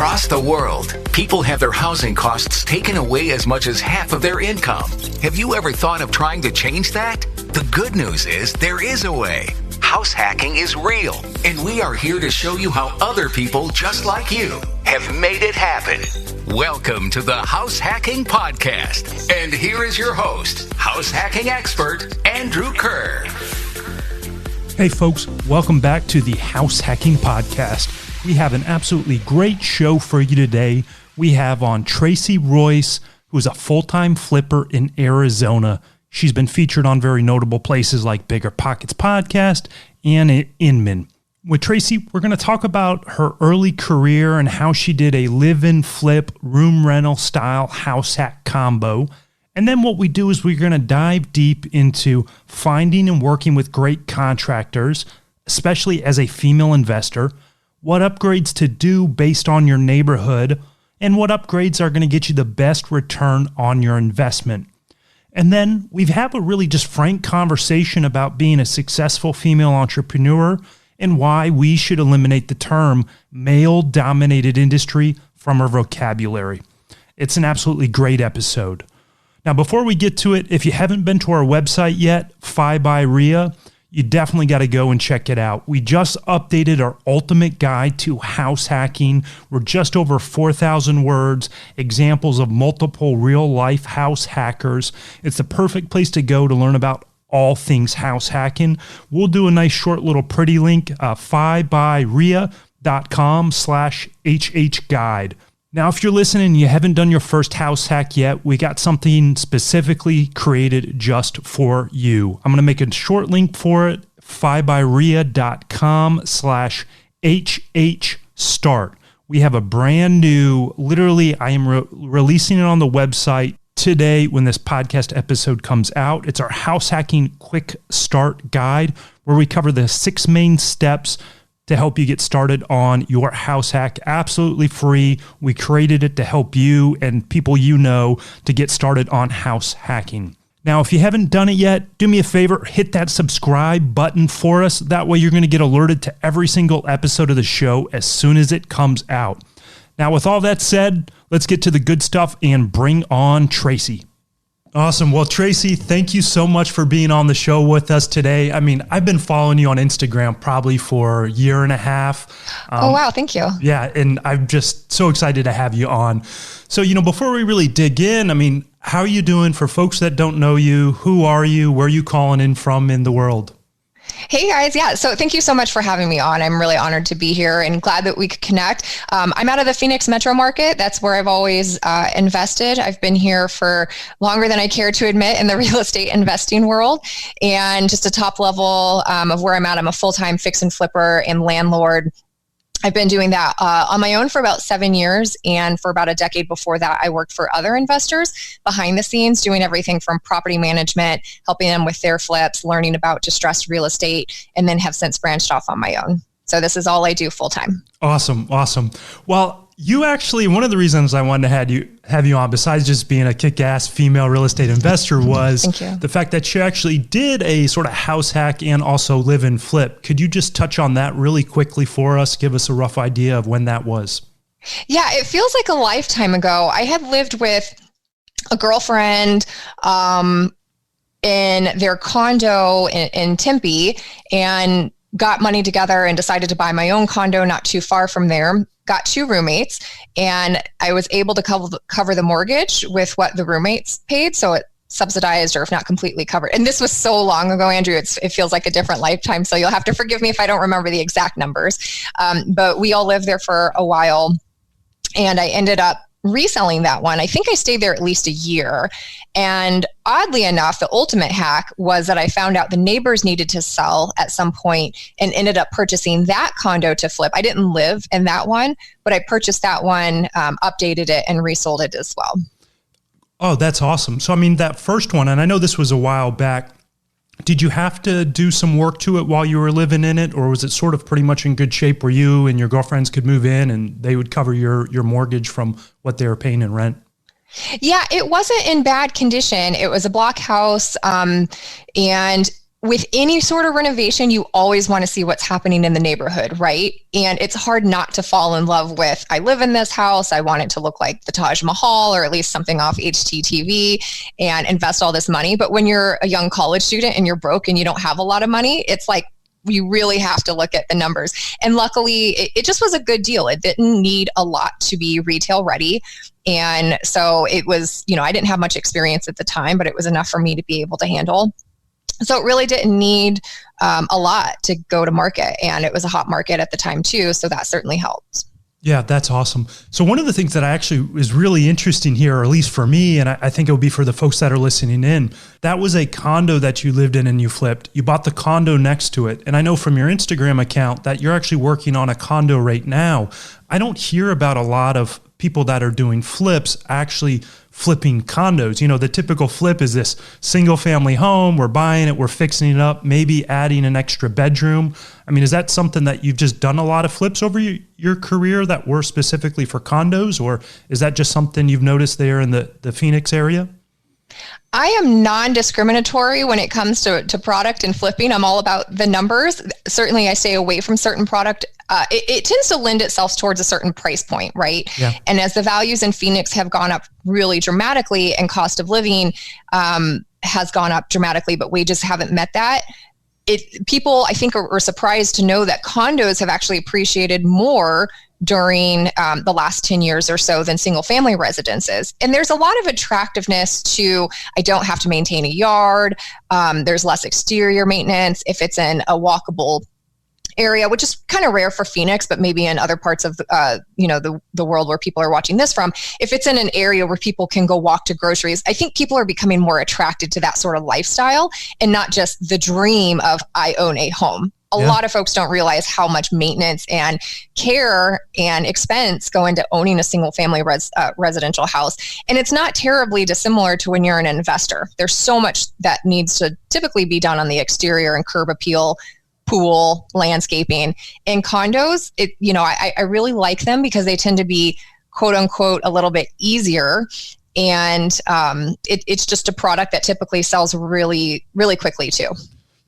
Across the world, people have their housing costs taken away as much as half of their income. Have you ever thought of trying to change that? The good news is there is a way. House hacking is real, and we are here to show you how other people just like you have made it happen. Welcome to the House Hacking Podcast. And here is your host, house hacking expert, Andrew Kerr. Hey folks, welcome back to the House Hacking Podcast. We have an absolutely great show for you today. We have on Tracy Royce, who is a full-time flipper in Arizona. She's been featured on very notable places like Bigger Pockets Podcast and Inman. With Tracy, we're going to talk about her early career and how she did a live-in flip room rental style house hack combo. And then what we do is we're going to dive deep into finding and working with great contractors, especially as a female investor, what upgrades to do based on your neighborhood, and what upgrades are going to get you the best return on your investment. And then we have a really just frank conversation about being a successful female entrepreneur and why we should eliminate the term male-dominated industry from our vocabulary. It's an absolutely great episode. Now, before we get to it, if you haven't been to our website yet, Fi by Rhea, you definitely got to go and check it out. We just updated our ultimate guide to house hacking. We're just over 4,000 words, examples of multiple real-life house hackers. It's the perfect place to go to learn about all things house hacking. We'll do a nice short little pretty link, fibyrhea.com/HHguide. Now, if you're listening and you haven't done your first house hack yet, we got something specifically created just for you. I'm going to make a short link for it, fibyrhea.com/HHstart. We have a brand new, literally, I am releasing it on the website today when this podcast episode comes out. It's our house hacking quick start guide where we cover the 6 main steps to help you get started on your house hack. Absolutely free. We created it to help you and people you know to get started on house hacking. Now, if you haven't done it yet, do me a favor, hit that subscribe button for us. That way you're going to get alerted to every single episode of the show as soon as it comes out. Now, with all that said, let's get to the good stuff and bring on Tracy. Awesome. Well, Tracy, thank you so much for being on the show with us today. I mean, I've been following you on Instagram probably for a year and a half. Oh, wow. Thank you. Yeah. And I'm just so excited to have you on. So, before we really dig in, I mean, how are you doing for folks that don't know you? Who are you? Where are you calling in from in the world? Hey guys. Yeah. So thank you so much for having me on. I'm really honored to be here and glad that we could connect. I'm out of the Phoenix metro market. That's where I've always invested. I've been here for longer than I care to admit in the real estate investing world, and just a top level of where I'm at. I'm a full-time fix and flipper and landlord. I've been doing that on my own for about 7 years. And for about a decade before that, I worked for other investors behind the scenes, doing everything from property management, helping them with their flips, learning about distressed real estate, and then have since branched off on my own. So this is all I do full time. Awesome. Well, you actually, one of the reasons I wanted to have you on, besides just being a kick-ass female real estate investor, was the fact that you actually did a sort of house hack and also live and flip. Could you just touch on that really quickly for us? Give us a rough idea of when that was. Yeah, it feels like a lifetime ago. I had lived with a girlfriend in their condo in Tempe and got money together and decided to buy my own condo not too far from there. Got 2 roommates, and I was able to cover the mortgage with what the roommates paid. So it subsidized, or if not completely covered. And this was so long ago, Andrew, it feels like a different lifetime. So you'll have to forgive me if I don't remember the exact numbers. But we all lived there for a while, and I ended up reselling that one. I think I stayed there at least a year. And oddly enough, the ultimate hack was that I found out the neighbors needed to sell at some point and ended up purchasing that condo to flip. I didn't live in that one, but I purchased that one, updated it, and resold it as well. Oh, that's awesome. So, I mean, that first one, and I know this was a while back, did you have to do some work to it while you were living in it, or was it sort of pretty much in good shape where you and your girlfriends could move in and they would cover your mortgage from what they were paying in rent? Yeah, it wasn't in bad condition. It was a block house, and with any sort of renovation, you always want to see what's happening in the neighborhood, right? And it's hard not to fall in love with, I live in this house, I want it to look like the Taj Mahal or at least something off HGTV and invest all this money. But when you're a young college student and you're broke and you don't have a lot of money, it's like, you really have to look at the numbers. And luckily, it just was a good deal. It didn't need a lot to be retail ready. And so it was, I didn't have much experience at the time, but it was enough for me to be able to handle. So it really didn't need a lot to go to market. And it was a hot market at the time too. So that certainly helped. Yeah, that's awesome. So one of the things that I actually is really interesting here, or at least for me, and I think it will be for the folks that are listening in, that was a condo that you lived in and you flipped. You bought the condo next to it. And I know from your Instagram account that you're actually working on a condo right now. I don't hear about a lot of people that are doing flips actually flipping condos. The typical flip is this single family home. We're buying it, we're fixing it up, maybe adding an extra bedroom. I mean, is that something that you've just done a lot of flips over your career that were specifically for condos, or is that just something you've noticed there in the Phoenix area? I am non-discriminatory when it comes to product and flipping. I'm all about the numbers. Certainly, I stay away from certain product. It tends to lend itself towards a certain price point, right? Yeah. And as the values in Phoenix have gone up really dramatically and cost of living has gone up dramatically, but wages haven't met that, people, I think, are surprised to know that condos have actually appreciated more during the last 10 years or so than single family residences. And there's a lot of attractiveness to, I don't have to maintain a yard. There's less exterior maintenance if it's in a walkable area, which is kind of rare for Phoenix, but maybe in other parts of the world where people are watching this from. If it's in an area where people can go walk to groceries, I think people are becoming more attracted to that sort of lifestyle and not just the dream of, I own a home. A lot of folks don't realize how much maintenance and care and expense go into owning a single family residential house. And it's not terribly dissimilar to when you're an investor. There's so much that needs to typically be done on the exterior and curb appeal, pool, landscaping. In condos, I really like them because they tend to be, quote unquote, a little bit easier. And it's just a product that typically sells really, really quickly too.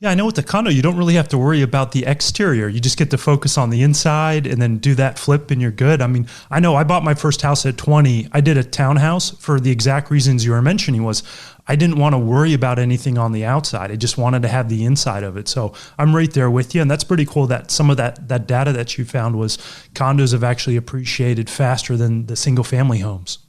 Yeah, I know with the condo, you don't really have to worry about the exterior. You just get to focus on the inside and then do that flip and you're good. I mean, I know I bought my first house at 20. I did a townhouse for the exact reasons you were mentioning was I didn't want to worry about anything on the outside. I just wanted to have the inside of it. So I'm right there with you. And that's pretty cool that some of that data that you found was condos have actually appreciated faster than the single family homes.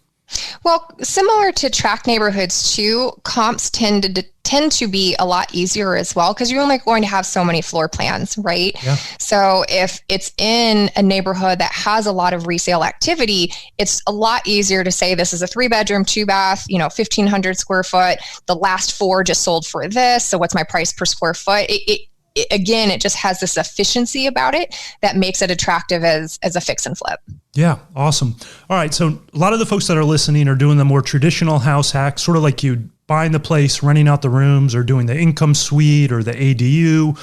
Well, similar to tract neighborhoods too, comps tend to be a lot easier as well because you're only going to have so many floor plans, right? Yeah. So if it's in a neighborhood that has a lot of resale activity, it's a lot easier to say this is a 3-bedroom, 2-bath, 1,500 square foot. The last 4 just sold for this. So what's my price per square foot? Again, it just has this efficiency about it that makes it attractive as a fix and flip. Yeah, awesome. All right, so a lot of the folks that are listening are doing the more traditional house hack, sort of like you buying the place, renting out the rooms, or doing the income suite or the ADU.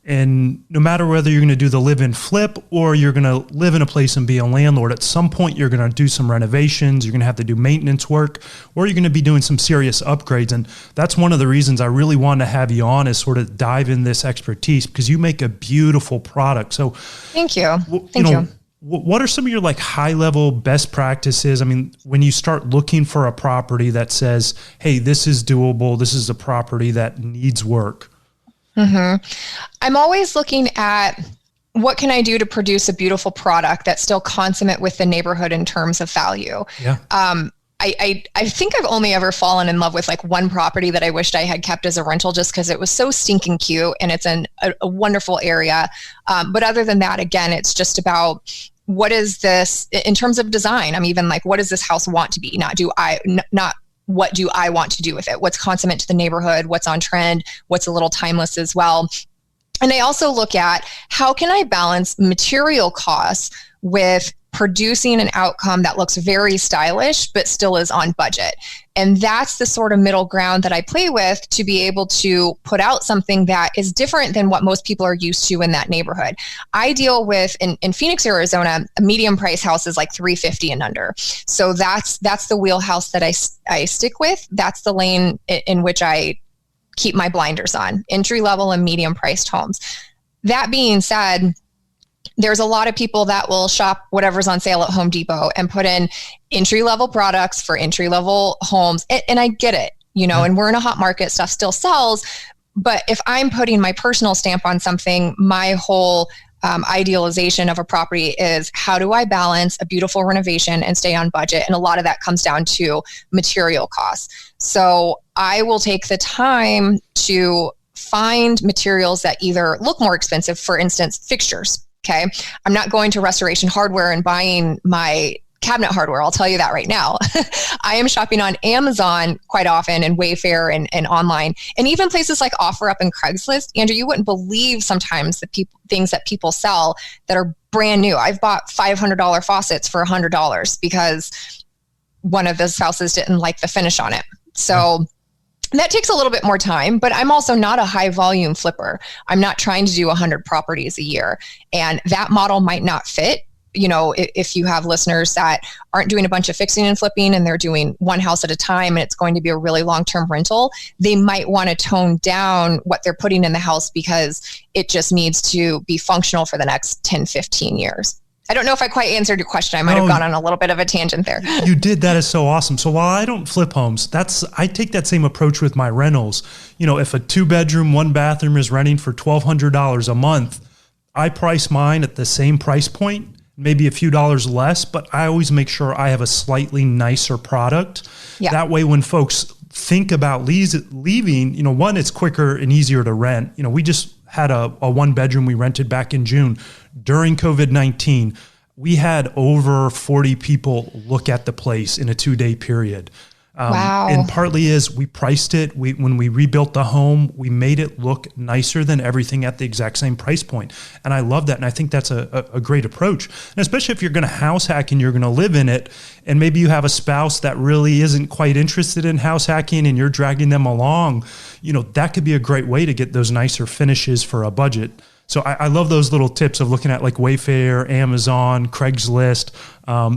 And no matter whether you're going to do the live-in flip or you're going to live in a place and be a landlord, at some point you're going to do some renovations, you're going to have to do maintenance work, or you're going to be doing some serious upgrades. And that's one of the reasons I really wanted to have you on is sort of dive in this expertise because you make a beautiful product. So thank you. Thank you. What are some of your high-level best practices? I mean, when you start looking for a property that says, hey, this is doable, this is a property that needs work. Mm-hmm. I'm always looking at what can I do to produce a beautiful product that's still consummate with the neighborhood in terms of value. Yeah. I think I've only ever fallen in love with one property that I wished I had kept as a rental just because it was so stinking cute and it's in a wonderful area. But other than that, again, it's just about what is this in terms of design? I'm even what does this house want to be? Not what do I want to do with it? What's consummate to the neighborhood? What's on trend? What's a little timeless as well? And I also look at how can I balance material costs with producing an outcome that looks very stylish, but still is on budget. And that's the sort of middle ground that I play with to be able to put out something that is different than what most people are used to in that neighborhood. I deal with, in Phoenix, Arizona, a medium price house is $350 and under. So that's the wheelhouse that I stick with. That's the lane in which I keep my blinders on, entry level and medium priced homes. That being said, there's a lot of people that will shop whatever's on sale at Home Depot and put in entry level products for entry level homes. And I get it, and we're in a hot market, stuff still sells. But if I'm putting my personal stamp on something, my whole idealization of a property is, how do I balance a beautiful renovation and stay on budget? And a lot of that comes down to material costs. So I will take the time to find materials that either look more expensive, for instance, fixtures. Okay. I'm not going to Restoration Hardware and buying my cabinet hardware. I'll tell you that right now. I am shopping on Amazon quite often, and Wayfair and online, and even places like OfferUp and Craigslist. Andrew, you wouldn't believe sometimes the things that people sell that are brand new. I've bought $500 faucets for $100 because one of the spouses didn't like the finish on it. So that takes a little bit more time, but I'm also not a high volume flipper. I'm not trying to do 100 properties a year, and that model might not fit. If you have listeners that aren't doing a bunch of fixing and flipping and they're doing one house at a time and it's going to be a really long-term rental, they might want to tone down what they're putting in the house because it just needs to be functional for the next 10, 15 years. I don't know if I quite answered your question. I might have gone on a little bit of a tangent there. You did. That is so awesome. So while I don't flip homes, I take that same approach with my rentals. If a 2-bedroom, 1-bathroom is renting for $1,200 a month, I price mine at the same price point, maybe a few dollars less, but I always make sure I have a slightly nicer product. Yeah. That way, when folks think about leaving, one, it's quicker and easier to rent. We just had a 1-bedroom we rented back in June during COVID-19. We had over 40 people look at the place in a 2-day period. Wow. And partly is we priced it. When we rebuilt the home, we made it look nicer than everything at the exact same price point. And I love that. And I think that's a great approach. And especially if you're going to house hack and you're going to live in it, and maybe you have a spouse that really isn't quite interested in house hacking and you're dragging them along, that could be a great way to get those nicer finishes for a budget. So I love those little tips of looking at like Wayfair, Amazon, Craigslist.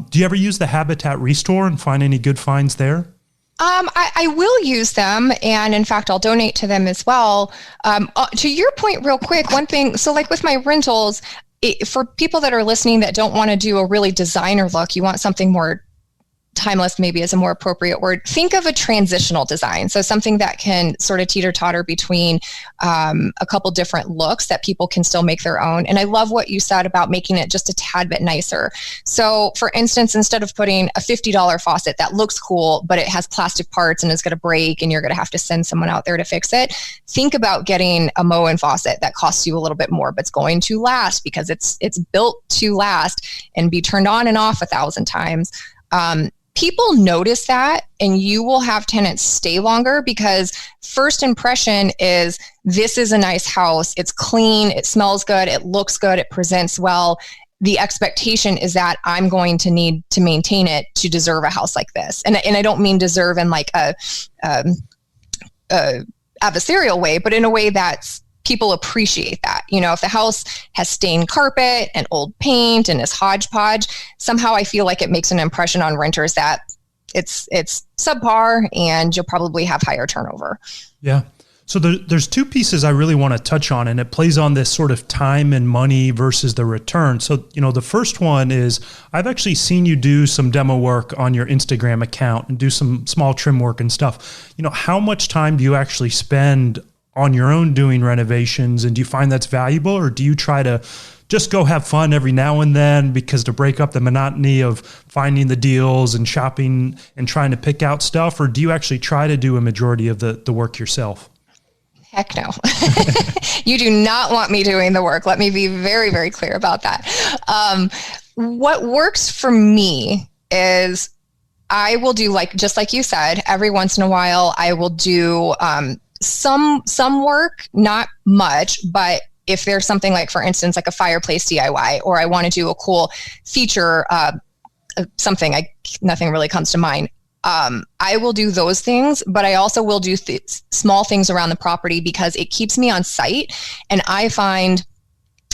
Do you ever use the Habitat Restore and find any good finds there? I will use them, and in fact, I'll donate to them as well. To your point, real quick, one thing, so like with my rentals, for people that are listening that don't want to do a really designer look, you want something more timeless, maybe is a more appropriate word. Think of a transitional design. So something that can sort of teeter-totter between a couple different looks that people can still make their own. And I love what you said about making it just a tad bit nicer. So for instance, instead of putting a $50 faucet that looks cool, but it has plastic parts and is going to break and you're going to have to send someone out there to fix it, think about getting a Moen faucet that costs you a little bit more, but it's going to last because it's built to last and be turned on and off 1,000 times. People notice that, and you will have tenants stay longer because first impression is, this is a nice house. It's clean. It smells good. It looks good. It presents well. The expectation is that I'm going to need to maintain it to deserve a house like this. And I don't mean deserve in like a adversarial way, but in a way that's people appreciate that. If the house has stained carpet and old paint and is hodgepodge, somehow I feel like it makes an impression on renters that it's subpar and you'll probably have higher turnover. Yeah. So there's two pieces I really want to touch on, and it plays on this sort of time and money versus the return. So, the first one is I've actually seen you do some demo work on your Instagram account and do some small trim work and stuff. How much time do you actually spend on your own doing renovations, and do you find that's valuable, or do you try to just go have fun every now and then because to break up the monotony of finding the deals and shopping and trying to pick out stuff, or do you actually try to do a majority of the work yourself? Heck no. You do not want me doing the work. Let me be very, very clear about that. What works for me is I will do, just like you said, every once in a while, I will do some work, not much, but if there's something like, for instance, like a fireplace DIY, or I want to do a cool feature, nothing really comes to mind. I will do those things, but I also will do small things around the property because it keeps me on site. And I find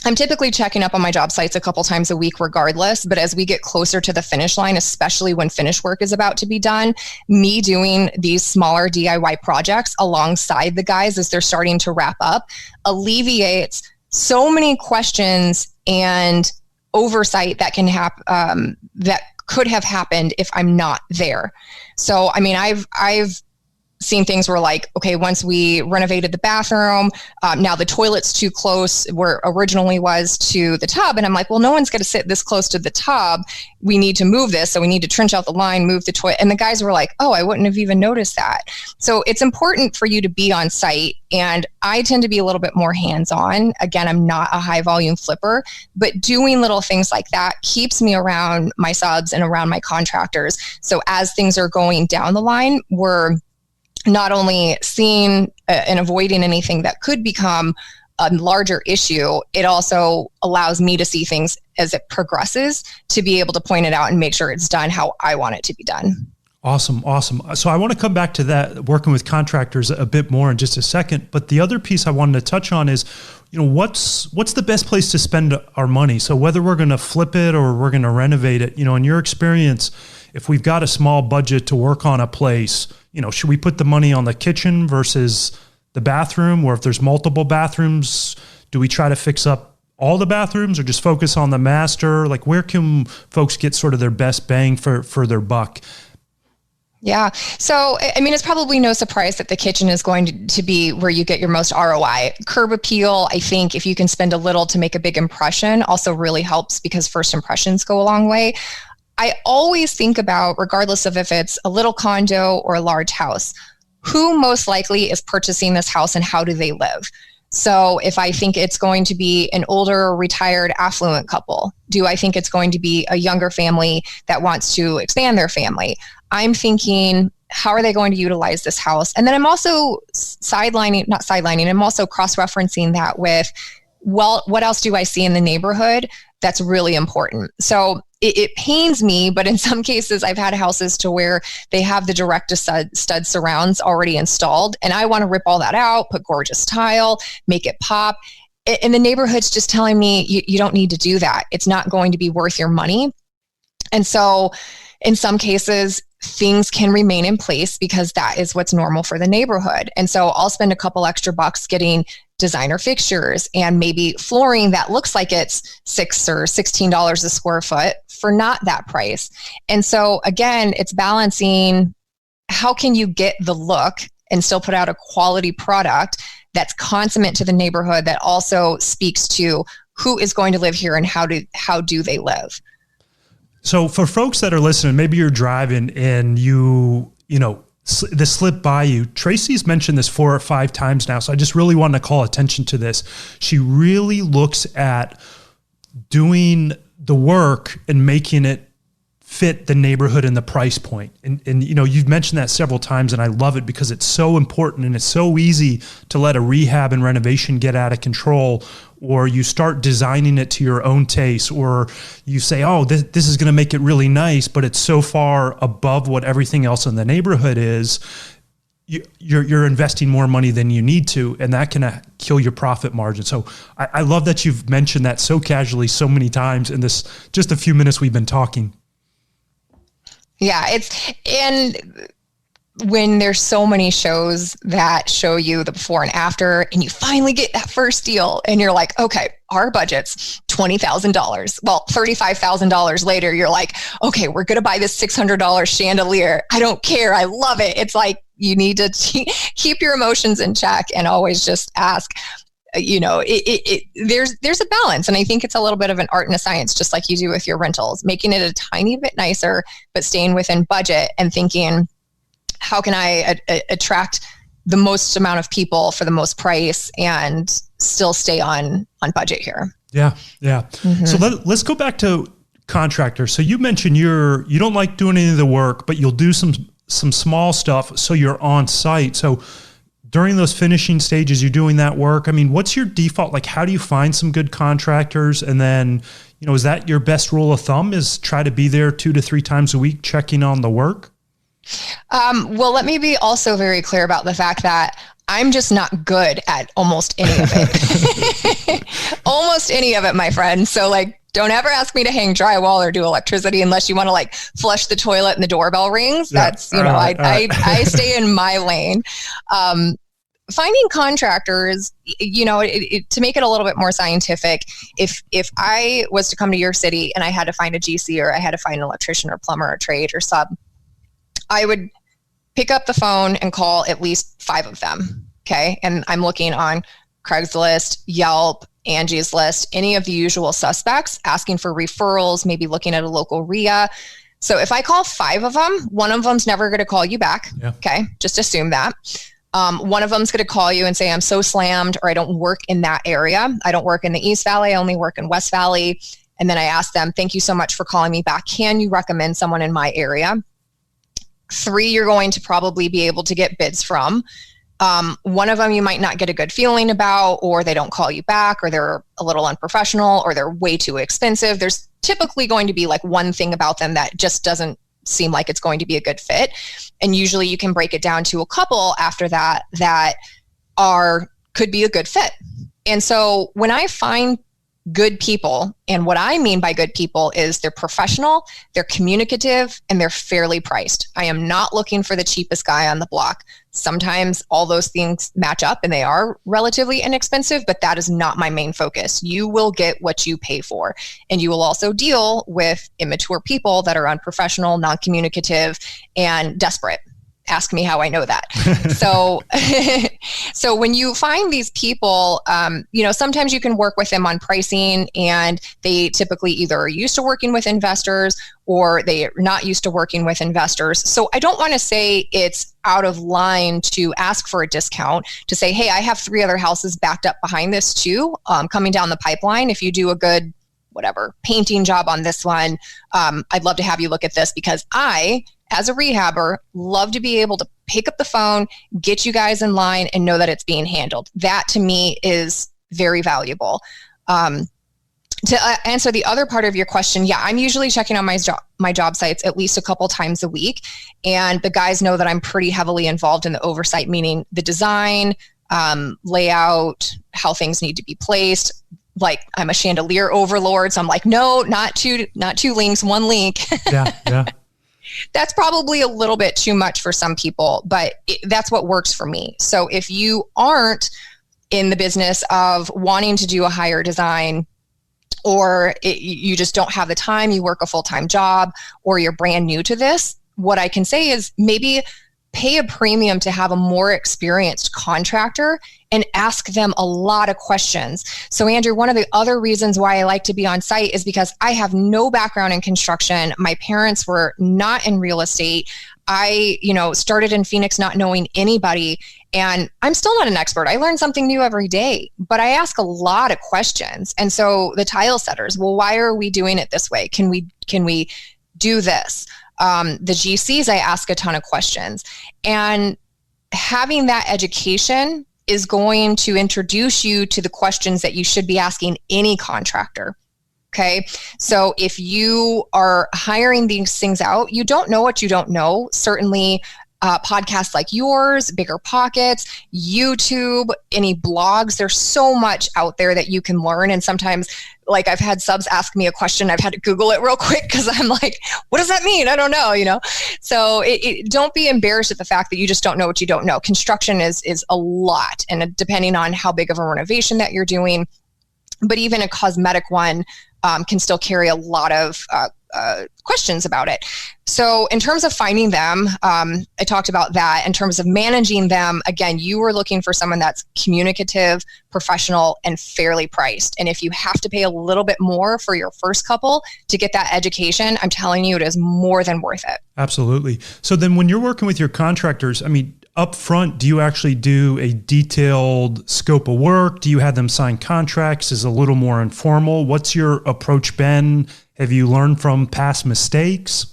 I'm typically checking up on my job sites a couple times a week regardless, but as we get closer to the finish line, especially when finish work is about to be done, me doing these smaller DIY projects alongside the guys as they're starting to wrap up alleviates so many questions and oversight that can happen, that could have happened if I'm not there. So, I mean, I've seen things where like, okay, once we renovated the bathroom, now the toilet's too close where originally was to the tub. And I'm like, well, no one's going to sit this close to the tub. We need to move this. So we need to trench out the line, move the toilet. And the guys were like, oh, I wouldn't have even noticed that. So it's important for you to be on site. And I tend to be a little bit more hands-on. Again, I'm not a high volume flipper, but doing little things like that keeps me around my subs and around my contractors. So as things are going down the line, we're not only seeing and avoiding anything that could become a larger issue, it also allows me to see things as it progresses to be able to point it out and make sure it's done how I want it to be done. Awesome. So I want to come back to that, working with contractors a bit more in just a second. But the other piece I wanted to touch on is, what's the best place to spend our money? So whether we're going to flip it or we're going to renovate it, in your experience, if we've got a small budget to work on a place, should we put the money on the kitchen versus the bathroom? Or if there's multiple bathrooms, do we try to fix up all the bathrooms or just focus on the master? Like, where can folks get sort of their best bang for their buck? Yeah. So, I mean, it's probably no surprise that the kitchen is going to be where you get your most ROI. Curb appeal, I think if you can spend a little to make a big impression, also really helps because first impressions go a long way. I always think about, regardless of if it's a little condo or a large house, who most likely is purchasing this house and how do they live? So if I think it's going to be an older, retired, affluent couple, do I think it's going to be a younger family that wants to expand their family? I'm thinking, how are they going to utilize this house? And then I'm also I'm also cross-referencing that with, well, what else do I see in the neighborhood that's really important? So it pains me, but in some cases I've had houses to where they have the direct to stud surrounds already installed, and I want to rip all that out, put gorgeous tile, make it pop. And the neighborhood's just telling me you don't need to do that. It's not going to be worth your money. And so in some cases, things can remain in place because that is what's normal for the neighborhood. And so I'll spend a couple extra bucks getting designer fixtures and maybe flooring that looks like it's $6 or $16 a square foot for not that price. And so again, it's balancing how can you get the look and still put out a quality product that's consummate to the neighborhood that also speaks to who is going to live here and how do they live. So for folks that are listening, maybe you're driving and this slipped by you. Tracy's mentioned this 4 or 5 times now, so I just really want to call attention to this. She really looks at doing the work and making it fit the neighborhood and the price point. And you've mentioned that several times, and I love it because it's so important and it's so easy to let a rehab and renovation get out of control, or you start designing it to your own taste, or you say, oh, this is going to make it really nice, but it's so far above what everything else in the neighborhood is. You're investing more money than you need to, and that can kill your profit margin. So I love that you've mentioned that so casually so many times in this just a few minutes we've been talking. Yeah, and when there's so many shows that show you the before and after, and you finally get that first deal and you're like, okay, our budget's $20,000. Well, $35,000 later, you're like, okay, we're going to buy this $600 chandelier. I don't care. I love it. It's like, you need to keep your emotions in check and always just ask, there's a balance. And I think it's a little bit of an art and a science, just like you do with your rentals, making it a tiny bit nicer, but staying within budget and thinking, how can I attract the most amount of people for the most price and still stay on budget here? Yeah. Mm-hmm. So let's go back to contractors. So you mentioned you don't like doing any of the work, but you'll do some small stuff. So you're on site. So during those finishing stages, you're doing that work. I mean, what's your default? Like, how do you find some good contractors? And then, is that your best rule of thumb, is try to be there 2 to 3 times a week, checking on the work? Well, let me be also very clear about the fact that I'm just not good at almost any of it. Almost any of it, my friend. So like, don't ever ask me to hang drywall or do electricity unless you want to like flush the toilet and the doorbell rings. Yeah. That's, I stay in my lane. Finding contractors, to make it a little bit more scientific, if I was to come to your city and I had to find a GC or I had to find an electrician or plumber or trade or sub, I would pick up the phone and call at least 5 of them. Okay. And I'm looking on Craigslist, Yelp, Angie's List, any of the usual suspects, asking for referrals, maybe looking at a local RIA. So if I call 5 of them, one of them's never going to call you back. Yeah. Okay. Just assume that. One of them's going to call you and say, I'm so slammed, or I don't work in that area. I don't work in the East Valley. I only work in West Valley. And then I ask them, thank you so much for calling me back. Can you recommend someone in my area? 3, you're going to probably be able to get bids from. One of them you might not get a good feeling about, or they don't call you back, or they're a little unprofessional, or they're way too expensive. There's typically going to be like one thing about them that just doesn't seem like it's going to be a good fit. And usually you can break it down to a couple after that could be a good fit. And so when I find good people, and what I mean by good people is they're professional, they're communicative, and they're fairly priced. I am not looking for the cheapest guy on the block. Sometimes all those things match up and they are relatively inexpensive, but that is not my main focus. You will get what you pay for. And you will also deal with immature people that are unprofessional, non-communicative, and desperate. Ask me how I know that. So when you find these people, sometimes you can work with them on pricing, and they typically either are used to working with investors or they are not used to working with investors. So I don't want to say it's out of line to ask for a discount, to say, hey, I have 3 other houses backed up behind this too, coming down the pipeline. If you do a good, painting job on this one, I'd love to have you look at this, because I, as a rehabber, love to be able to pick up the phone, get you guys in line, and know that it's being handled. That to me is very valuable. To answer the other part of your question, yeah, I'm usually checking on my job sites at least a couple times a week. And the guys know that I'm pretty heavily involved in the oversight, meaning the design, layout, how things need to be placed. Like, I'm a chandelier overlord. So I'm like, no, not two links, 1 link. Yeah. That's probably a little bit too much for some people, but that's what works for me. So if you aren't in the business of wanting to do a higher design, or you just don't have the time, you work a full-time job, or you're brand new to this, what I can say is maybe pay a premium to have a more experienced contractor and ask them a lot of questions. So Andrew, one of the other reasons why I like to be on site is because I have no background in construction. My parents were not in real estate. I, started in Phoenix not knowing anybody, and I'm still not an expert. I learn something new every day, but I ask a lot of questions. And so the tile setters, well, why are we doing it this way? Can we do this? The GCs, I ask a ton of questions, and having that education is going to introduce you to the questions that you should be asking any contractor. Okay. So if you are hiring these things out, you don't know what you don't know. Certainly, podcasts like yours, Bigger Pockets, YouTube, any blogs, there's so much out there that you can learn. And sometimes, like, I've had subs ask me a question, I've had to Google it real quick because I'm like, what does that mean? I don't know, So don't be embarrassed at the fact that you just don't know what you don't know. Construction is a lot, and depending on how big of a renovation that you're doing, but even a cosmetic one can still carry a lot of questions about it. So in terms of finding them, I talked about that. In terms of managing them, again, you are looking for someone that's communicative, professional, and fairly priced. And if you have to pay a little bit more for your first couple to get that education, I'm telling you, it is more than worth it. Absolutely. So then when you're working with your contractors, up front, do you actually do a detailed scope of work? Do you have them sign contracts? Is it a little more informal? What's your approach been? Have you learned from past mistakes?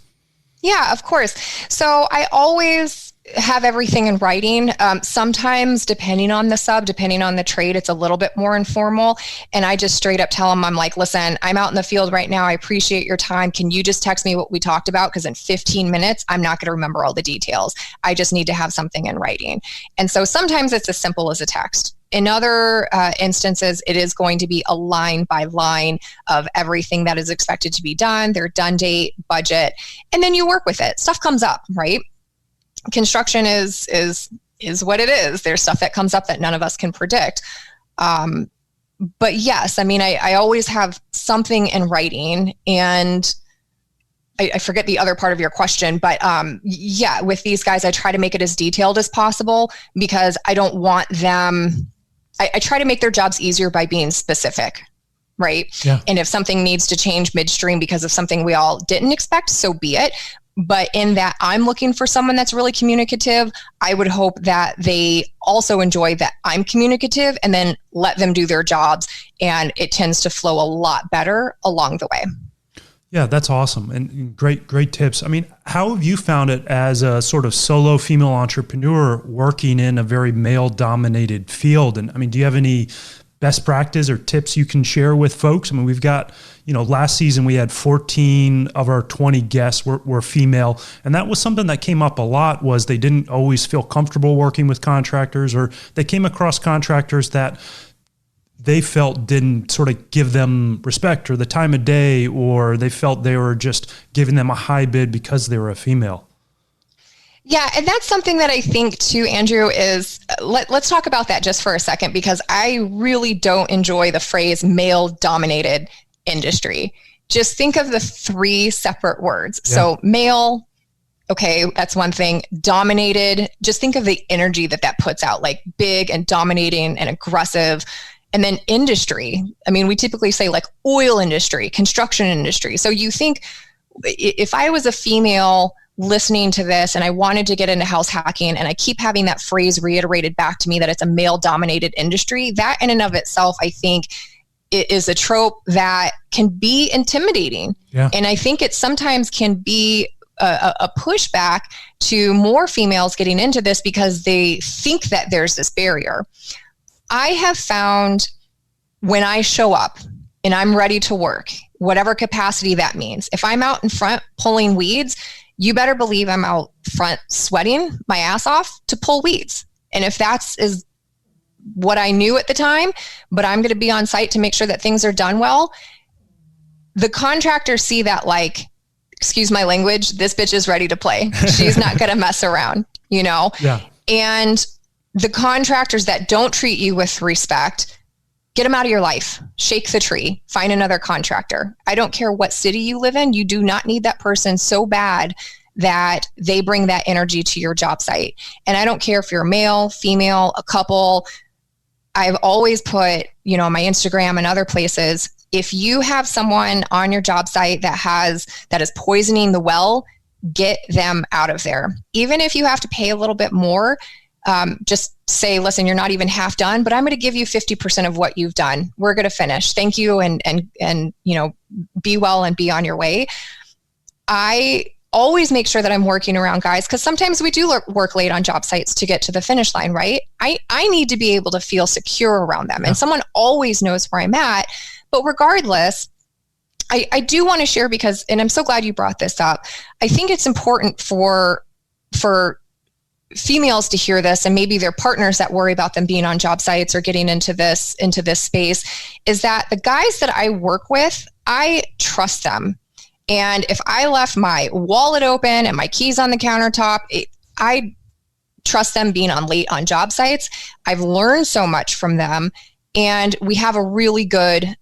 Yeah, of course. So I always have everything in writing. Sometimes, depending on the sub, depending on the trade, it's a little bit more informal. And I just straight up tell them, I'm like, listen, I'm out in the field right now. I appreciate your time. Can you just text me what we talked about? Because in 15 minutes, I'm not going to remember all the details. I just need to have something in writing. And so sometimes it's as simple as a text. In other instances, it is going to be a line by line of everything that is expected to be done, their done date, budget, and then you work with it. Stuff comes up, right? Construction is what it is. There's stuff that comes up that none of us can predict. But yes, I mean, I always have something in writing, and I forget the other part of your question, but yeah, with these guys, I try to make it as detailed as possible because I don't want them, I try to make their jobs easier by being specific, right? Yeah. And if something needs to change midstream because of something we all didn't expect, so be it. But in that I'm looking for someone that's really communicative, I would hope that they also enjoy that I'm communicative and then let them do their jobs. And it tends to flow a lot better along the way. Yeah, that's awesome. And great tips. I mean, how have you found it as a sort of solo female entrepreneur working in a very male dominated field? And I mean, do you have any best practice or tips you can share with folks? I mean, we've got, last season we had 14 of our 20 guests were female. And that was something that came up a lot, was they didn't always feel comfortable working with contractors, or they came across contractors that they felt didn't sort of give them respect or the time of day, or they felt they were just giving them a high bid because they were a female. Yeah, and that's something that I think too, Andrew, is let's talk about that just for a second, because I really don't enjoy the phrase male-dominated industry. Just think of the three separate words. Yeah. So male, okay, that's one thing. Dominated, just think of the energy that puts out, like big and dominating and aggressive. And then industry, I mean, we typically say like oil industry, construction industry. So you think, if I was a female listening to this and I wanted to get into house hacking, and I keep having that phrase reiterated back to me that it's a male dominated industry, that in and of itself, I think it is a trope that can be intimidating. Yeah. And I think it sometimes can be a pushback to more females getting into this because they think that there's this barrier. I have found when I show up and I'm ready to work, whatever capacity that means, if I'm out in front pulling weeds, you better believe I'm out front sweating my ass off to pull weeds. And if is what I knew at the time, but I'm going to be on site to make sure that things are done well, the contractors see that like, excuse my language, this bitch is ready to play. She's not going to mess around, Yeah. And the contractors that don't treat you with respect, get them out of your life. Shake the tree. Find another contractor. I don't care what city you live in. You do not need that person so bad that they bring that energy to your job site. And I don't care if you're male, female, a couple. I've always put, on my Instagram and other places, if you have someone on your job site that is poisoning the well, get them out of there. Even if you have to pay a little bit more, just say, listen, you're not even half done, but I'm going to give you 50% of what you've done. We're going to finish. Thank you. And be well and be on your way. I always make sure that I'm working around guys, because sometimes we do work late on job sites to get to the finish line, right? I need to be able to feel secure around them. And someone always knows where I'm at. But regardless, I do want to share because, and I'm so glad you brought this up, I think it's important for females to hear this, and maybe their partners that worry about them being on job sites or getting into this space, is that the guys that I work with, I trust them. And if I left my wallet open and my keys on the countertop, I trust them being late on job sites. I've learned so much from them, and we have a really good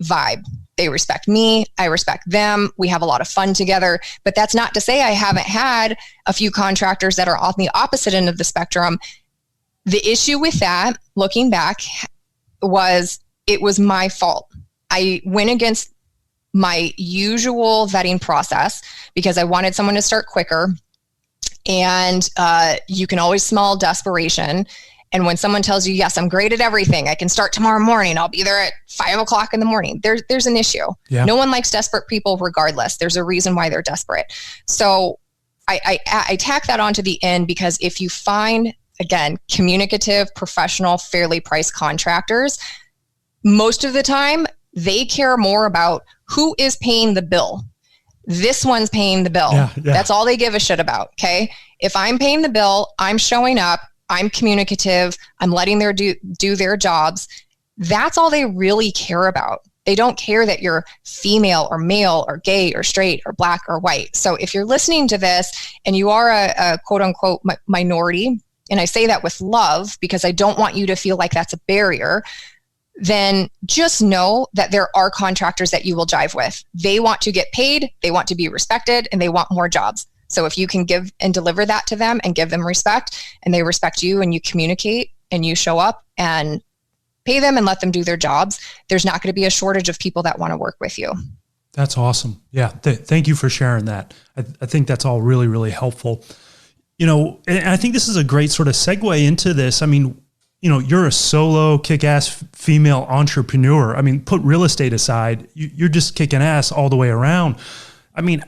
vibe. They respect me. I respect them. We have a lot of fun together. But that's not to say I haven't had a few contractors that are on the opposite end of the spectrum. The issue with that, looking back, it was my fault. I went against my usual vetting process because I wanted someone to start quicker. And you can always smell desperation. And when someone tells you, yes, I'm great at everything, I can start tomorrow morning, I'll be there at 5:00 in the morning, there's an issue. Yeah. No one likes desperate people regardless. There's a reason why they're desperate. So I tack that onto the end because if you find, again, communicative, professional, fairly priced contractors, most of the time they care more about who is paying the bill. This one's paying the bill. Yeah. That's all they give a shit about. Okay. If I'm paying the bill, I'm showing up, I'm communicative, I'm letting them do their jobs. That's all they really care about. They don't care that you're female or male or gay or straight or black or white. So if you're listening to this and you are a quote unquote minority, and I say that with love because I don't want you to feel like that's a barrier, then just know that there are contractors that you will jive with. They want to get paid, they want to be respected, and they want more jobs. So if you can give and deliver that to them and give them respect, and they respect you and you communicate and you show up and pay them and let them do their jobs, there's not going to be a shortage of people that want to work with you. That's awesome. Yeah. Thank you for sharing that. I think that's all really, really helpful. You know, and I think this is a great sort of segue into this. I mean, you know, you're a solo kick-ass female entrepreneur. I mean, put real estate aside, you're just kicking ass all the way around. I mean,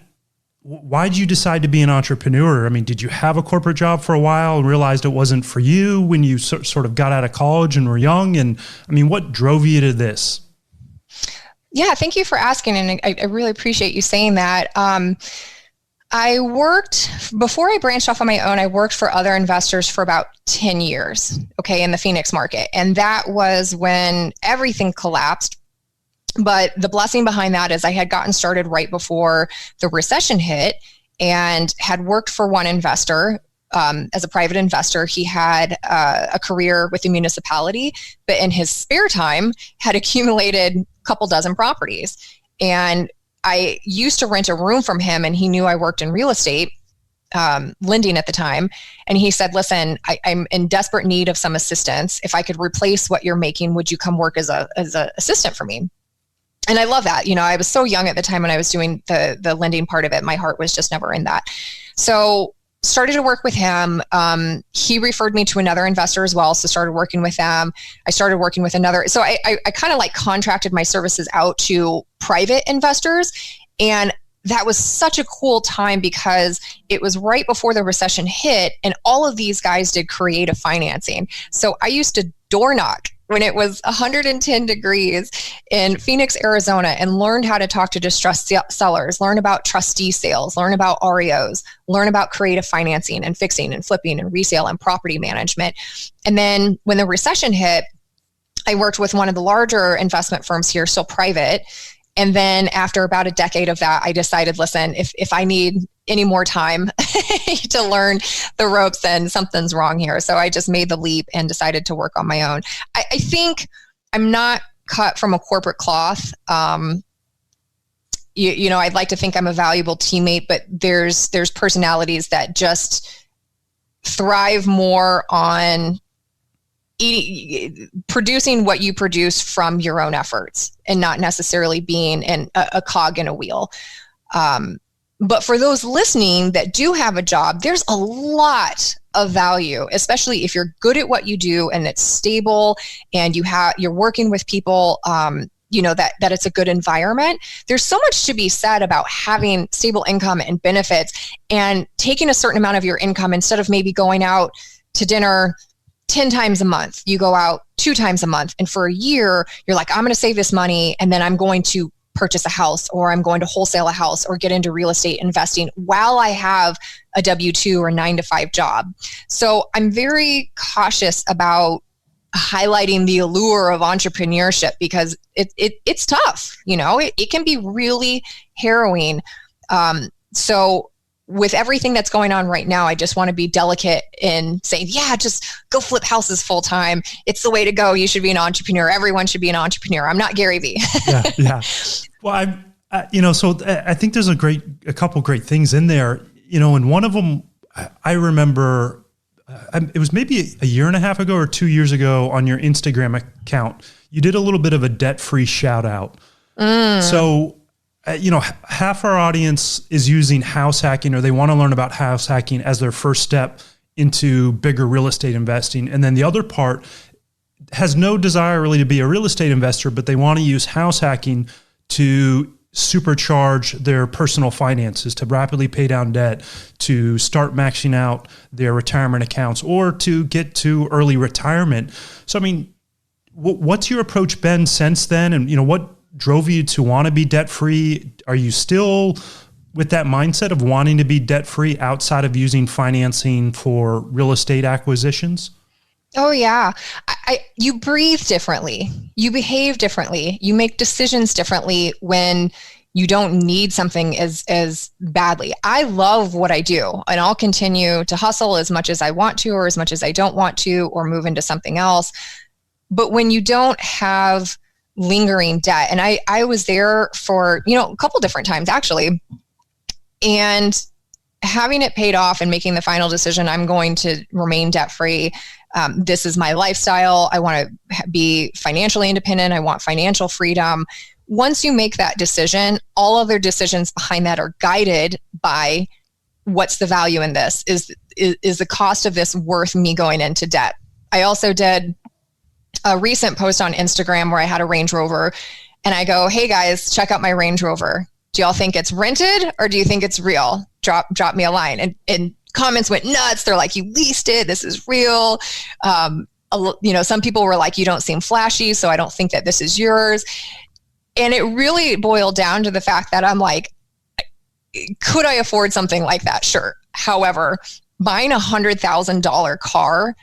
why did you decide to be an entrepreneur? I mean, did you have a corporate job for a while and realized it wasn't for you when you sort of got out of college and were young? And I mean, what drove you to this? Yeah, thank you for asking. And I really appreciate you saying that. I worked, before I branched off on my own, I worked for other investors for about 10 years, okay, in the Phoenix market. And that was when everything collapsed. But the blessing behind that is I had gotten started right before the recession hit and had worked for one investor as a private investor. He had a career with the municipality, but in his spare time had accumulated a couple dozen properties. And I used to rent a room from him, and he knew I worked in real estate, lending at the time. And he said, listen, I'm in desperate need of some assistance. If I could replace what you're making, would you come work as a assistant for me? And I love that. You know, I was so young at the time when I was doing the lending part of it. My heart was just never in that. So started to work with him. He referred me to another investor as well. So started working with them. I started working with another. So I kind of like contracted my services out to private investors. And that was such a cool time because it was right before the recession hit and all of these guys did creative financing. So I used to door knock when it was 110 degrees in Phoenix, Arizona, and learned how to talk to distressed sellers, learn about trustee sales, learn about REOs, learn about creative financing and fixing and flipping and resale and property management. And then when the recession hit, I worked with one of the larger investment firms here, still private. And then after about a decade of that, I decided, listen, if I need any more time to learn the ropes, then something's wrong here. So I just made the leap and decided to work on my own. I think I'm not cut from a corporate cloth. You know, I'd like to think I'm a valuable teammate, but there's personalities that just thrive more on producing what you produce from your own efforts and not necessarily being a cog in a wheel. But for those listening that do have a job, there's a lot of value, especially if you're good at what you do and it's stable and you're working with people, you know, that it's a good environment. There's so much to be said about having stable income and benefits and taking a certain amount of your income instead of maybe going out to dinner 10 times a month. You go out 2 times a month. And for a year, you're like, I'm going to save this money and then I'm going to purchase a house or I'm going to wholesale a house or get into real estate investing while I have a W-2 or 9-to-5 job. So I'm very cautious about highlighting the allure of entrepreneurship because it's tough. You know, it can be really harrowing. So with everything that's going on right now, I just want to be delicate in saying, yeah, just go flip houses full time. It's the way to go. You should be an entrepreneur. Everyone should be an entrepreneur. I'm not Gary Vee. Yeah. Well, so I think there's a couple great things in there, you know, and one of them I remember it was maybe a year and a half ago or 2 years ago on your Instagram account, you did a little bit of a debt-free shout out. So, half our audience is using house hacking or they want to learn about house hacking as their first step into bigger real estate investing. And then the other part has no desire really to be a real estate investor, but they want to use house hacking to supercharge their personal finances, to rapidly pay down debt, to start maxing out their retirement accounts, or to get to early retirement. So, I mean, what's your approach been since then? And, what drove you to want to be debt-free? Are you still with that mindset of wanting to be debt-free outside of using financing for real estate acquisitions? Oh yeah. You breathe differently. You behave differently. You make decisions differently when you don't need something as badly. I love what I do, and I'll continue to hustle as much as I want to, or as much as I don't want to, or move into something else. But when you don't have lingering debt, and I was there for, a couple different times actually, and having it paid off and making the final decision, I'm going to remain debt-free. This is my lifestyle. I want to be financially independent. I want financial freedom. Once you make that decision, all other decisions behind that are guided by what's the value in this? Is the cost of this worth me going into debt? I also did a recent post on Instagram where I had a Range Rover, and I go, hey guys, check out my Range Rover. Do y'all think it's rented, or do you think it's real? Drop me a line. And comments went nuts. They're like, you leased it. This is real. Some people were like, you don't seem flashy, so I don't think that this is yours. And it really boiled down to the fact that I'm like, could I afford something like that? Sure. However, buying $100,000 car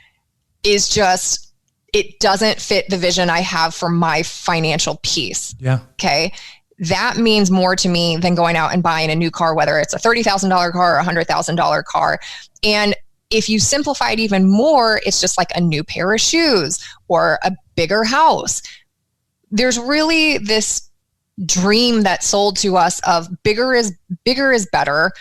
is just, it doesn't fit the vision I have for my financial piece. Yeah. Okay. That means more to me than going out and buying a new car, whether it's a $30,000 car or a $100,000 car. And if you simplify it even more, it's just like a new pair of shoes or a bigger house. There's really this dream that's sold to us of bigger is better,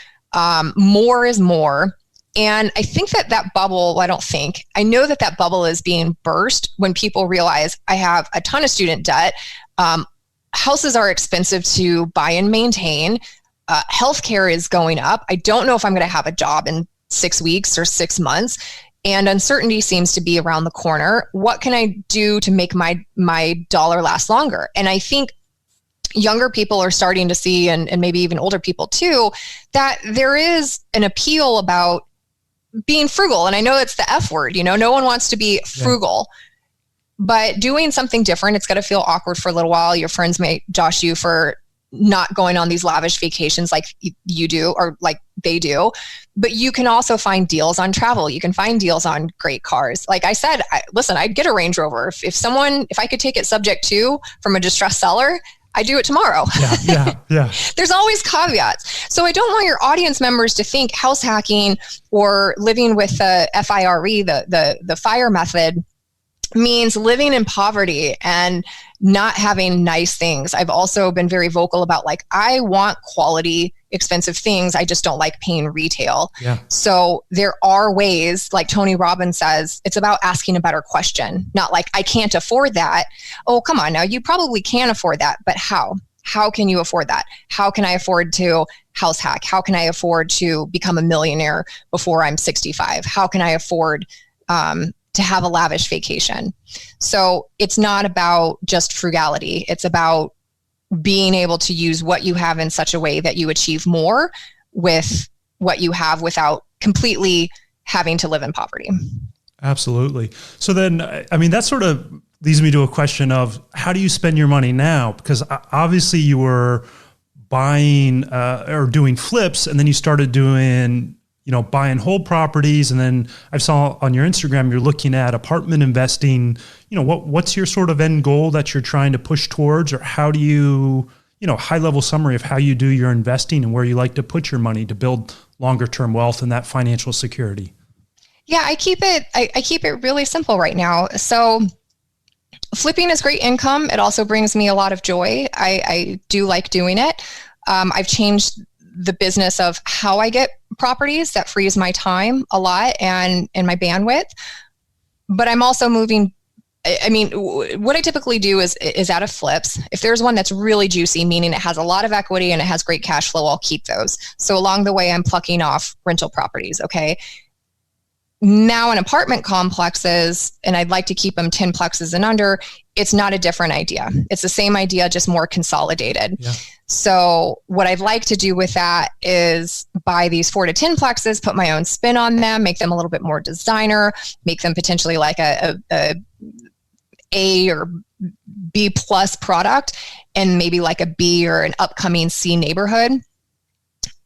more is more. And I think that bubble, I know that bubble is being burst when people realize I have a ton of student debt. Houses are expensive to buy and maintain. Healthcare is going up. I don't know if I'm going to have a job in 6 weeks or 6 months. And uncertainty seems to be around the corner. What can I do to make my dollar last longer? And I think younger people are starting to see, and maybe even older people too, that there is an appeal about being frugal. And I know it's the F word, no one wants to be frugal. Yeah. But doing something different, it's going to feel awkward for a little while. Your friends may josh you for not going on these lavish vacations like you do, or like they do. But you can also find deals on travel. You can find deals on great cars. Like I said, I'd get a Range Rover. If I could take it subject to from a distressed seller, I do it tomorrow. Yeah. There's always caveats. So I don't want your audience members to think house hacking or living with the FIRE, the FIRE method, means living in poverty and not having nice things. I've also been very vocal about I want quality, expensive things. I just don't like paying retail. Yeah. So there are ways, like Tony Robbins says, it's about asking a better question, not like, I can't afford that. Oh, come on now. You probably can afford that, but how? How can you afford that? How can I afford to house hack? How can I afford to become a millionaire before I'm 65? How can I afford, to have a lavish vacation? So it's not about just frugality. It's about being able to use what you have in such a way that you achieve more with what you have without completely having to live in poverty. Absolutely. So then, that sort of leads me to a question of how do you spend your money now? Because obviously you were buying or doing flips, and then you started doing buying whole properties. And then I saw on your Instagram, you're looking at apartment investing. What's your sort of end goal that you're trying to push towards, or how do you, high level summary of how you do your investing and where you like to put your money to build longer term wealth and that financial security? Yeah, I keep it really simple right now. So flipping is great income. It also brings me a lot of joy. I do like doing it. I've changed the business of how I get properties. That frees my time a lot and my bandwidth. But I'm also moving. What I typically do is out of flips. If there's one that's really juicy, meaning it has a lot of equity and it has great cash flow, I'll keep those. So along the way, I'm plucking off rental properties. Okay. Now in apartment complexes, and I'd like to keep them 10 plexes and under, it's not a different idea. It's the same idea, just more consolidated. Yeah. So what I'd like to do with that is buy these 4 to 10 plexes, put my own spin on them, make them a little bit more designer, make them potentially like a or B plus product, and maybe like a B or an upcoming C neighborhood.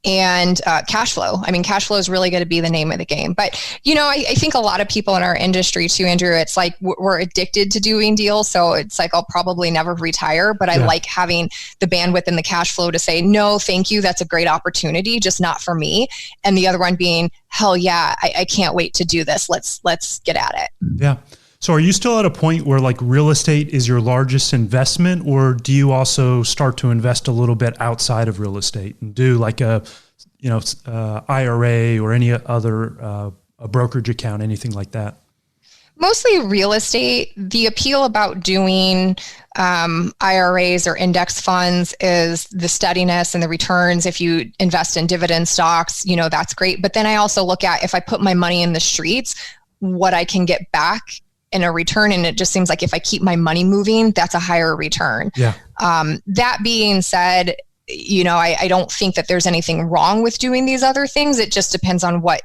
And cash flow. I mean, cash flow is really going to be the name of the game. But, I think a lot of people in our industry too, Andrew, it's like we're addicted to doing deals. So it's like, I'll probably never retire, but I like having the bandwidth and the cash flow to say, no, thank you. That's a great opportunity, just not for me. And the other one being, hell yeah, I can't wait to do this. Let's get at it. Yeah. So are you still at a point where like real estate is your largest investment, or do you also start to invest a little bit outside of real estate and do like a, IRA or any other a brokerage account, anything like that? Mostly real estate. The appeal about doing IRAs or index funds is the steadiness and the returns. If you invest in dividend stocks, that's great. But then I also look at, if I put my money in the streets, what I can get back in a return. And it just seems like if I keep my money moving, that's a higher return. Yeah. That being said, I don't think that there's anything wrong with doing these other things. It just depends on what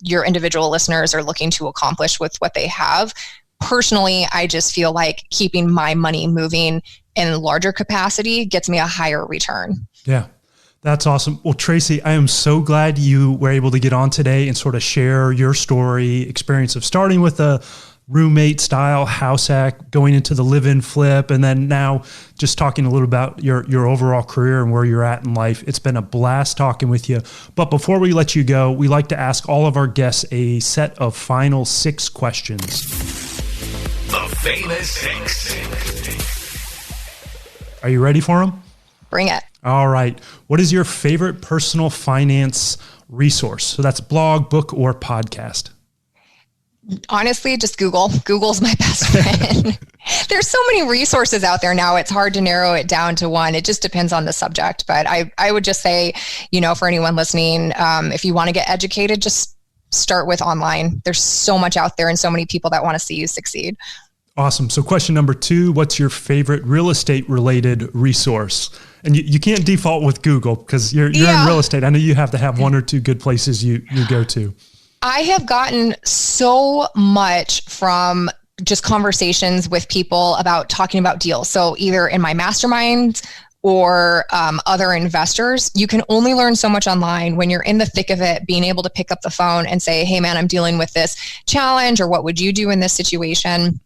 your individual listeners are looking to accomplish with what they have. Personally, I just feel like keeping my money moving in larger capacity gets me a higher return. Yeah. That's awesome. Well, Tracy, I am so glad you were able to get on today and sort of share your story, experience of starting with a roommate style house hack, going into the live-in flip, and then now just talking a little about your overall career and where you're at in life. It's been a blast talking with you. But before we let you go, we like to ask all of our guests a set of final 6 questions. The famous 6. Are you ready for them? Bring it. All right. What is your favorite personal finance resource? So that's blog, book, or podcast. Honestly, just Google. Google's my best friend. There's so many resources out there now. It's hard to narrow it down to one. It just depends on the subject. But I would just say, for anyone listening, if you want to get educated, just start with online. There's so much out there and so many people that want to see you succeed. Awesome. So question number 2, what's your favorite real estate related resource? And you can't default with Google because you're in real estate. I know you have to have 1 or 2 good places you go to. I have gotten so much from just conversations with people about talking about deals. So either in my masterminds or other investors, you can only learn so much online. When you're in the thick of it, being able to pick up the phone and say, hey man, I'm dealing with this challenge, or what would you do in this situation?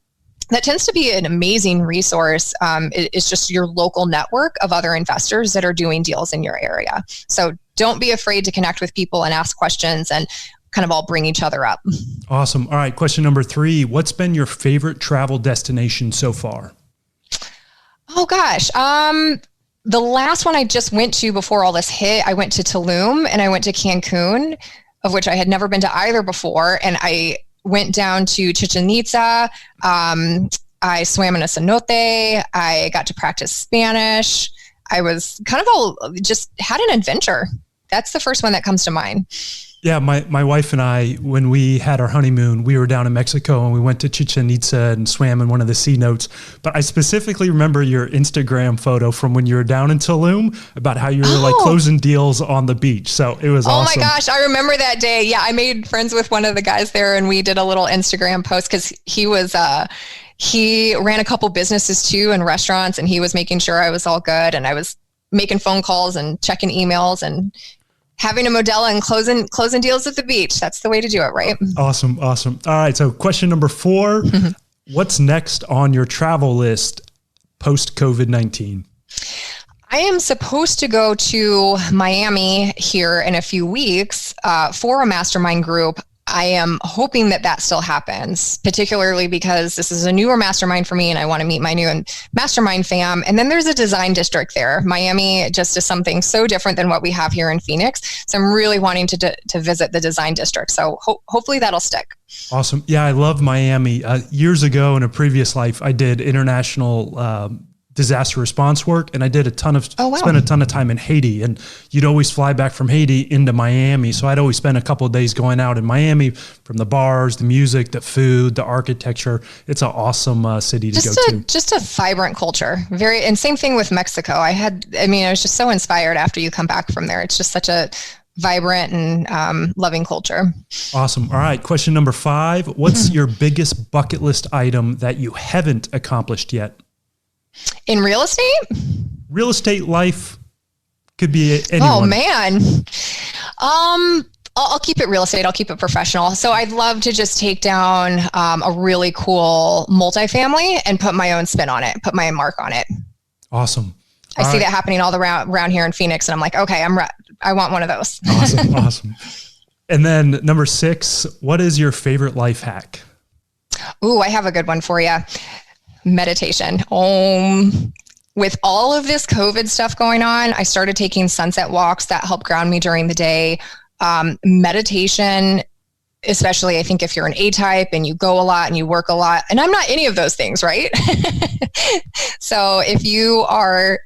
That tends to be an amazing resource. It's just your local network of other investors that are doing deals in your area. So don't be afraid to connect with people and ask questions, and kind of all bring each other up. Awesome. All right. Question number 3, what's been your favorite travel destination so far? Oh gosh. The last one I just went to before all this hit, I went to Tulum and I went to Cancun, of which I had never been to either before. And I went down to Chichen Itza. I swam in a cenote. I got to practice Spanish. I was kind of just had an adventure. That's the first one that comes to mind. Yeah, my wife and I, when we had our honeymoon, we were down in Mexico and we went to Chichen Itza and swam in one of the cenotes. But I specifically remember your Instagram photo from when you were down in Tulum about how you were like closing deals on the beach. So it was awesome. Oh my gosh, I remember that day. Yeah, I made friends with one of the guys there and we did a little Instagram post because he ran a couple businesses too and restaurants, and he was making sure I was all good, and I was making phone calls and checking emails and having a Modelo and closing deals at the beach. That's the way to do it, right? Awesome. All right. So question number 4, what's next on your travel list post COVID-19? I am supposed to go to Miami here in a few weeks for a mastermind group. I am hoping that still happens, particularly because this is a newer mastermind for me and I want to meet my new mastermind fam. And then there's a design district there. Miami just is something so different than what we have here in Phoenix. So I'm really wanting to visit the design district. So hopefully that'll stick. Awesome. Yeah, I love Miami. Years ago in a previous life, I did international disaster response work, and I did spent a ton of time in Haiti, and you'd always fly back from Haiti into Miami. So I'd always spend a couple of days going out in Miami, from the bars, the music, the food, the architecture. It's an awesome city to go to. Just a vibrant culture. And same thing with Mexico. I was just so inspired after you come back from there. It's just such a vibrant and loving culture. Awesome. All right. Question number 5. What's your biggest bucket list item that you haven't accomplished yet? In real estate? Real estate, life, could be anyone. Oh, man. I'll keep it real estate. I'll keep it professional. So I'd love to just take down a really cool multifamily and put my own spin on it, put my mark on it. Awesome. I see that happening all around here in Phoenix, and I'm like, okay, I want one of those. Awesome. And then number 6, what is your favorite life hack? Ooh, I have a good one for you. Meditation. With all of this COVID stuff going on, I started taking sunset walks that help ground me during the day. Meditation, especially I think if you're an A-type and you go a lot and you work a lot, and I'm not any of those things, right? So if you are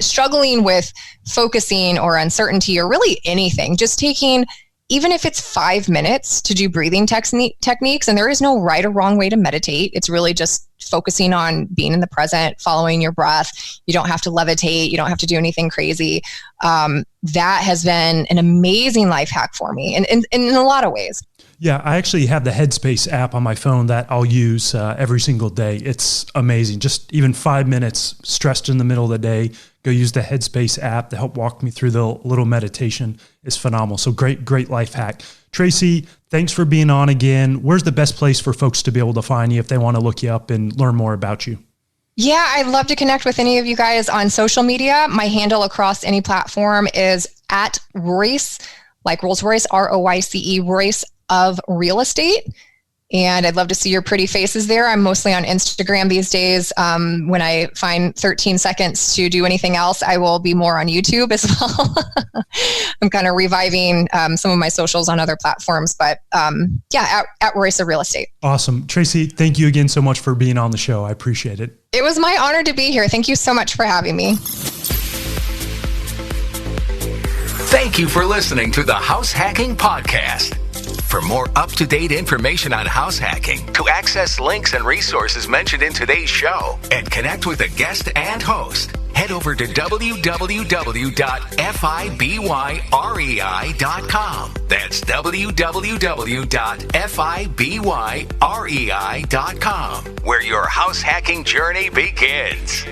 struggling with focusing or uncertainty or really anything, just taking, even if it's 5 minutes to do breathing techniques, and there is no right or wrong way to meditate. It's really just focusing on being in the present, following your breath. You don't have to levitate. You don't have to do anything crazy. That has been an amazing life hack for me in a lot of ways. Yeah, I actually have the Headspace app on my phone that I'll use every single day. It's amazing. Just even 5 minutes stressed in the middle of the day, go use the Headspace app to help walk me through the little meditation. Is phenomenal. So great life hack. Tracy, thanks for being on again. Where's the best place for folks to be able to find you if they want to look you up and learn more about you? Yeah, I'd love to connect with any of you guys on social media. My handle across any platform is @Royce, like Rolls Royce, ROYCE, Royce of Real Estate. And I'd love to see your pretty faces there. I'm mostly on Instagram these days. When I find 13 seconds to do anything else, I will be more on YouTube as well. I'm kind of reviving some of my socials on other platforms, but at Royce of Real Estate. Awesome. Tracy, thank you again so much for being on the show. I appreciate it. It was my honor to be here. Thank you so much for having me. Thank you for listening to the House Hacking Podcast. For more up-to-date information on house hacking, to access links and resources mentioned in today's show, and connect with a guest and host, head over to www.fibrei.com. That's www.fibrei.com, where your house hacking journey begins.